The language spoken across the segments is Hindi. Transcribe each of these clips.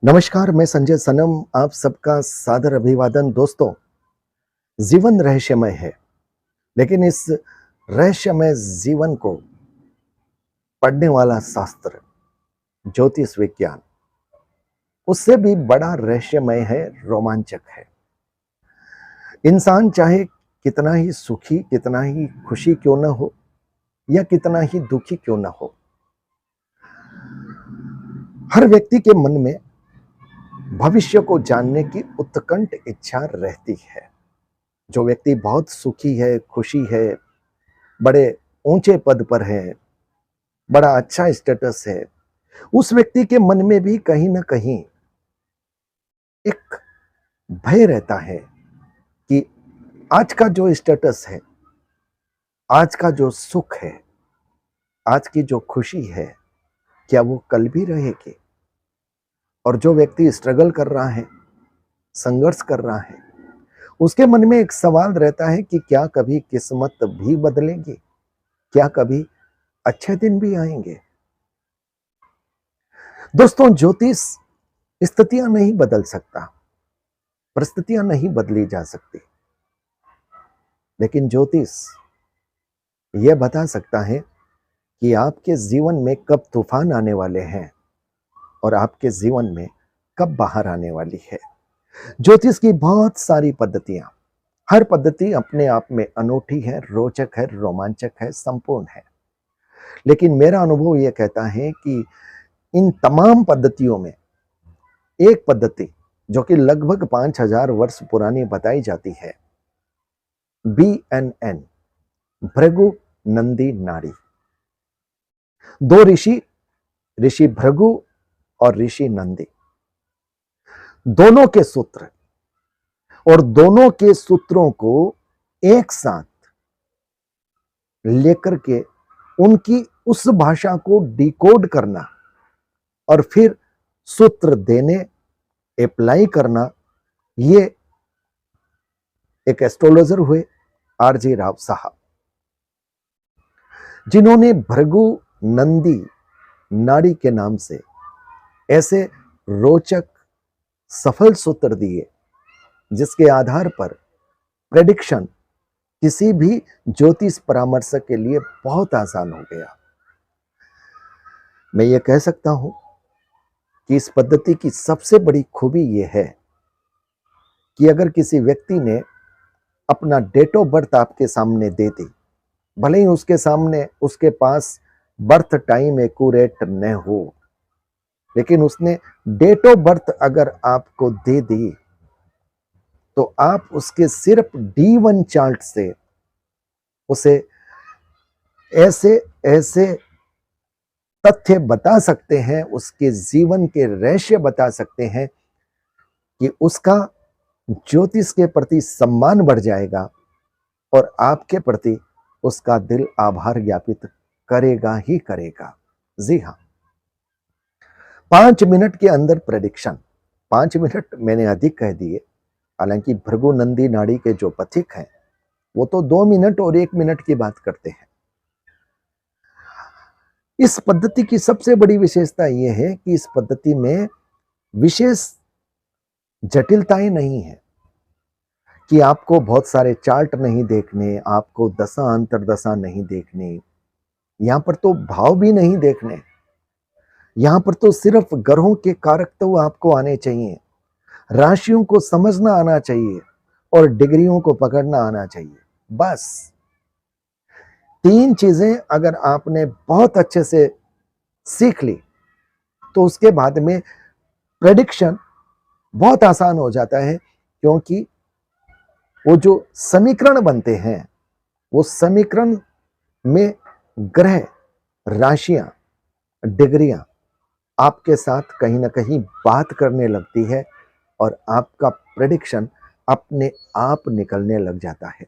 नमस्कार, मैं संजय सनम आप सबका सादर अभिवादन। दोस्तों, जीवन रहस्यमय है, लेकिन इस रहस्यमय जीवन को पढ़ने वाला शास्त्र ज्योतिष विज्ञान उससे भी बड़ा रहस्यमय है, रोमांचक है। इंसान चाहे कितना ही सुखी, कितना ही खुशी क्यों ना हो या कितना ही दुखी क्यों ना हो, हर व्यक्ति के मन में भविष्य को जानने की उत्कंठ इच्छा रहती है। जो व्यक्ति बहुत सुखी है, खुशी है, बड़े ऊंचे पद पर है, बड़ा अच्छा स्टेटस है, उस व्यक्ति के मन में भी कहीं ना कहीं एक भय रहता है कि आज का जो स्टेटस है, आज का जो सुख है, आज की जो खुशी है, क्या वो कल भी रहेगी? और जो व्यक्ति स्ट्रगल कर रहा है, संघर्ष कर रहा है, उसके मन में एक सवाल रहता है कि क्या कभी किस्मत भी बदलेगी? क्या कभी अच्छे दिन भी आएंगे? दोस्तों, ज्योतिष स्थितियां नहीं बदल सकता, परिस्थितियां नहीं बदली जा सकती, लेकिन ज्योतिष यह बता सकता है कि आपके जीवन में कब तूफान आने वाले हैं और आपके जीवन में कब बाहर आने वाली है। ज्योतिष की बहुत सारी पद्धतियां, हर पद्धति अपने आप में अनूठी है, रोचक है, रोमांचक है, संपूर्ण है। लेकिन मेरा अनुभव यह कहता है कि इन तमाम पद्धतियों में एक पद्धति जो कि लगभग 5000 वर्ष पुरानी बताई जाती है, BNN, भृगु नंदी नाड़ी। दो ऋषि, ऋषि भृगु और ऋषि नंदी, दोनों के सूत्र और दोनों के सूत्रों को एक साथ लेकर के उनकी उस भाषा को डिकोड करना और फिर सूत्र देने, अप्लाई करना, ये एक एस्ट्रोलॉजर हुए RG राव साहब, जिन्होंने भृगु नंदी नाड़ी के नाम से ऐसे रोचक सफल सूत्र दिए जिसके आधार पर प्रेडिक्शन किसी भी ज्योतिष परामर्शक के लिए बहुत आसान हो गया। मैं ये कह सकता हूं कि इस पद्धति की सबसे बड़ी खूबी यह है कि अगर किसी व्यक्ति ने अपना डेट ऑफ बर्थ आपके सामने दे दी, भले ही उसके सामने उसके पास बर्थ टाइम एक्यूरेट न हो, लेकिन उसने डेट ऑफ बर्थ अगर आपको दे दी तो आप उसके सिर्फ D1 चार्ट से उसे ऐसे ऐसे तथ्य बता सकते हैं, उसके जीवन के रहस्य बता सकते हैं कि उसका ज्योतिष के प्रति सम्मान बढ़ जाएगा और आपके प्रति उसका दिल आभार ज्ञापित करेगा ही करेगा। जी हां, 5 मिनट के अंदर प्रेडिक्शन। 5 मिनट मैंने अधिक कह दिए, हालांकि भृगु नंदी नाड़ी के जो पथिक हैं वो तो 2 मिनट और 1 मिनट की बात करते हैं। इस पद्धति की सबसे बड़ी विशेषता यह है कि इस पद्धति में विशेष जटिलताएं नहीं है कि आपको बहुत सारे चार्ट नहीं देखने, आपको दशा अंतरदशा नहीं देखने, यहां पर तो भाव भी नहीं देखने, यहां पर तो सिर्फ ग्रहों के कारक तो आपको आने चाहिए, राशियों को समझना आना चाहिए और डिग्रियों को पकड़ना आना चाहिए। बस 3 चीजें अगर आपने बहुत अच्छे से सीख ली तो उसके बाद में प्रेडिक्शन बहुत आसान हो जाता है, क्योंकि वो जो समीकरण बनते हैं, वो समीकरण में ग्रह, राशियां, डिग्रियां आपके साथ कहीं ना कहीं बात करने लगती है और आपका प्रेडिक्शन अपने आप निकलने लग जाता है।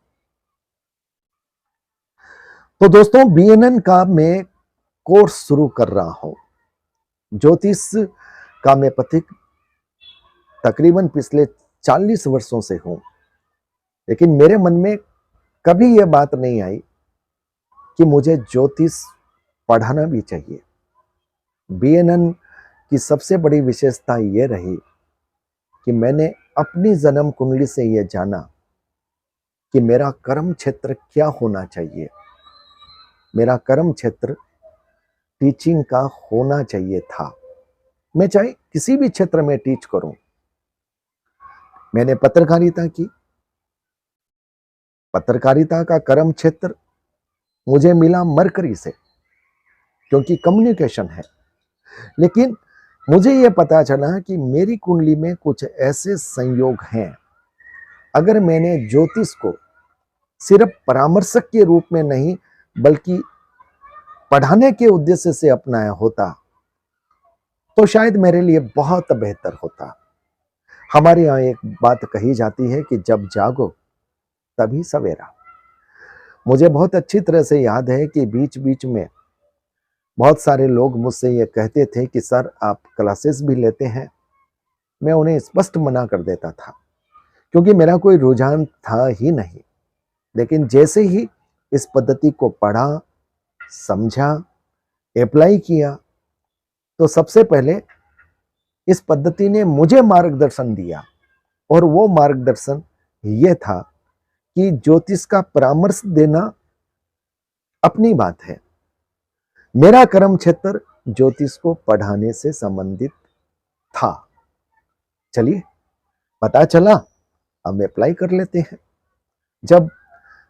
तो दोस्तों, BNN का मैं कोर्स शुरू कर रहा हूं। ज्योतिष का मैं पथिक तकरीबन पिछले 40 वर्षों से हूं, लेकिन मेरे मन में कभी यह बात नहीं आई कि मुझे ज्योतिष पढ़ाना भी चाहिए। BNN कि सबसे बड़ी विशेषता ये रही कि मैंने अपनी जन्म कुंडली से यह जाना कि मेरा कर्म क्षेत्र क्या होना चाहिए। मेरा कर्म क्षेत्र टीचिंग का होना चाहिए था। मैं चाहे किसी भी क्षेत्र में टीच करूं। मैंने पत्रकारिता की, पत्रकारिता का कर्म क्षेत्र मुझे मिला मरकरी से, क्योंकि कम्युनिकेशन है। लेकिन मुझे यह पता चला कि मेरी कुंडली में कुछ ऐसे संयोग हैं, अगर मैंने ज्योतिष को सिर्फ परामर्शक के रूप में नहीं बल्कि पढ़ाने के उद्देश्य से अपनाया होता तो शायद मेरे लिए बहुत बेहतर होता। हमारे यहाँ एक बात कही जाती है कि जब जागो तभी सवेरा। मुझे बहुत अच्छी तरह से याद है कि बीच बीच में बहुत सारे लोग मुझसे ये कहते थे कि सर आप क्लासेस भी लेते हैं। मैं उन्हें स्पष्ट मना कर देता था, क्योंकि मेरा कोई रुझान था ही नहीं। लेकिन जैसे ही इस पद्धति को पढ़ा, समझा, अप्लाई किया, तो सबसे पहले इस पद्धति ने मुझे मार्गदर्शन दिया। और वो मार्गदर्शन ये था कि ज्योतिष का परामर्श देना अपनी बात है। मेरा कर्म क्षेत्र ज्योतिष को पढ़ाने से संबंधित था। चलिए पता चला, हम अप्लाई कर लेते हैं। जब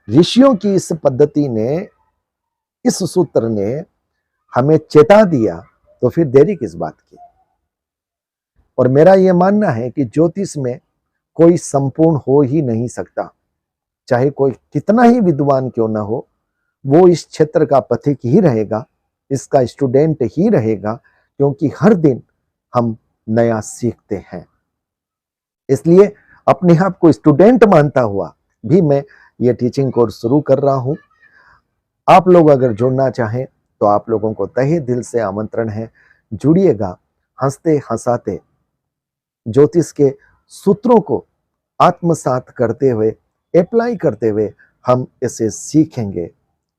ऋषियों की इस पद्धति ने, इस सूत्र ने हमें चेता दिया, तो फिर देरी किस बात की। और मेरा यह मानना है कि ज्योतिष में कोई संपूर्ण हो ही नहीं सकता। चाहे कोई कितना ही विद्वान क्यों ना हो, वो इस क्षेत्र का पथिक ही रहेगा, इसका स्टूडेंट ही रहेगा, क्योंकि हर दिन हम नया सीखते हैं। इसलिए अपने आप को स्टूडेंट मानता हुआ भी मैं ये टीचिंग कोर्स शुरू कर रहा हूं। आप लोग अगर जुड़ना चाहें तो आप लोगों को तहे दिल से आमंत्रण है, जुड़िएगा। हंसते हंसाते ज्योतिष के सूत्रों को आत्मसात करते हुए, अप्लाई करते हुए हम इसे सीखेंगे।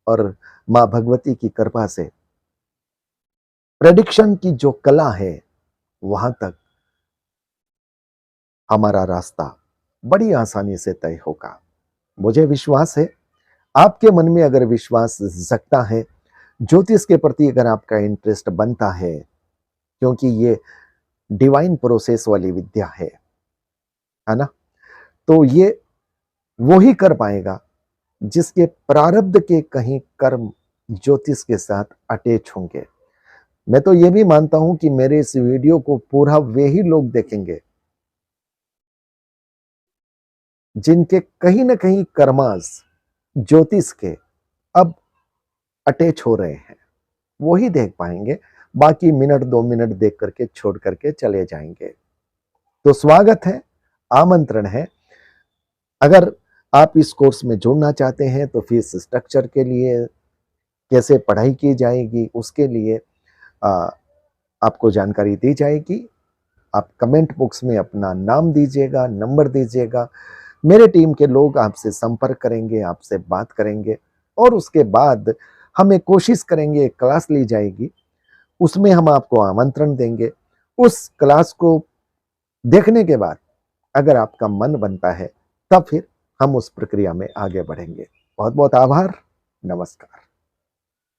और मां भगवती की कृपा से प्रेडिक्शन की जो कला है, वहां तक हमारा रास्ता बड़ी आसानी से तय होगा। मुझे विश्वास है, आपके मन में अगर विश्वास जगता है, ज्योतिष के प्रति अगर आपका इंटरेस्ट बनता है, क्योंकि ये डिवाइन प्रोसेस वाली विद्या है ना, तो ये वो ही कर पाएगा जिसके प्रारब्ध के कहीं कर्म ज्योतिष के साथ अटैच होंगे। मैं तो ये भी मानता हूं कि मेरे इस वीडियो को पूरा वे ही लोग देखेंगे जिनके कहीं ना कहीं कर्मास ज्योतिष के अब अटैच हो रहे हैं, वो ही देख पाएंगे। बाकी मिनट 2 मिनट देख करके छोड़ करके चले जाएंगे। तो स्वागत है, आमंत्रण है। अगर आप इस कोर्स में जुड़ना चाहते हैं तो फीस स्ट्रक्चर के लिए, कैसे पढ़ाई की जाएगी, उसके लिए आपको जानकारी दी जाएगी। आप कमेंट बॉक्स में अपना नाम दीजिएगा, नंबर दीजिएगा। मेरे टीम के लोग आपसे संपर्क करेंगे, आपसे बात करेंगे, और उसके बाद हमें कोशिश करेंगे, क्लास ली जाएगी, उसमें हम आपको आमंत्रण देंगे। उस क्लास को देखने के बाद अगर आपका मन बनता है, तब फिर हम उस प्रक्रिया में आगे बढ़ेंगे। बहुत बहुत आभार। नमस्कार।